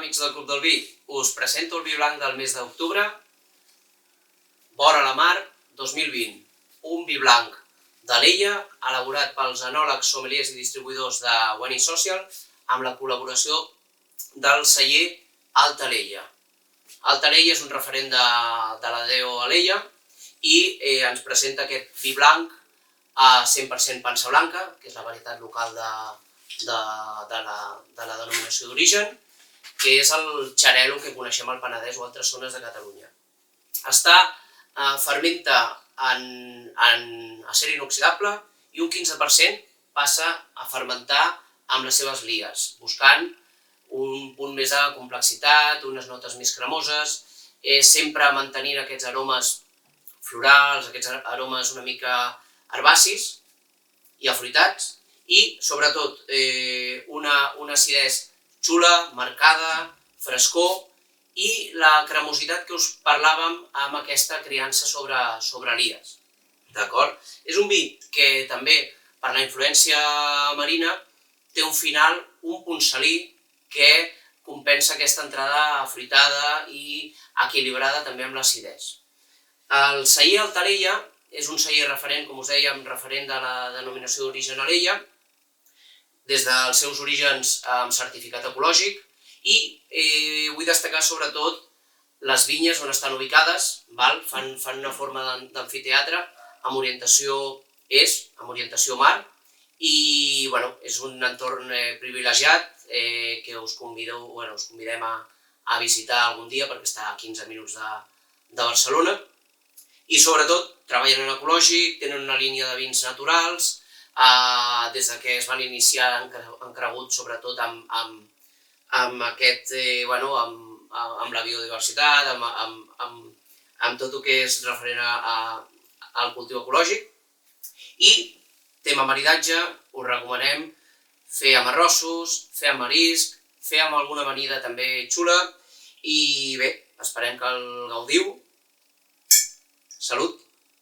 amics del Club del Vi, us presento el vi blanc del mes d'octubre, Vora la Mar 2020. Un vi blanc d'Alella, elaborat pels enòlegs, sommeliers i distribuïdors de Wine Social, amb la col·laboració del celler Alta Alella. Alta Alella és un referent de la DO Alella i ens presenta aquest vi blanc a 100% pansa blanca, que és la varietat local de la denominació d'origen, que és el xarel·lo que coneixem al Penedès o altres zones de Catalunya. Fermenta en acer inoxidable i un 15% passa a fermentar amb les seves lies, buscant un punt més de complexitat, unes notes més cremoses, sempre mantenint aquests aromes florals, aquests aromes una mica herbacis i afruitats, i sobretot una acidesa xula, marcada, frescor i la cremositat que us parlàvem amb aquesta criança sobre lies. És un vi que també, per la influència marina, té un final, un punt salí, que compensa aquesta entrada afruitada i equilibrada també amb l'acidesa. El celler Alta Alella és un celler referent, com us dèiem, referent de la denominació d'origen Alella, des dels seus orígens amb certificat ecològic, i vull destacar sobretot les vinyes on estan ubicades, fan una forma d'amfiteatre amb orientació est, amb orientació mar, i és un entorn privilegiat que us convidem a visitar algun dia perquè està a 15 minuts de Barcelona, i sobretot treballen en ecològic, tenen una línia de vins naturals, des que es van iniciar han cregut sobretot amb la biodiversitat, amb tot el que és referent al cultiu ecològic. I tema maridatge, us recomanem fer amb arrossos, fer amb marisc, fer amb alguna amanida també xula, i bé, esperem que el gaudiu. Salut!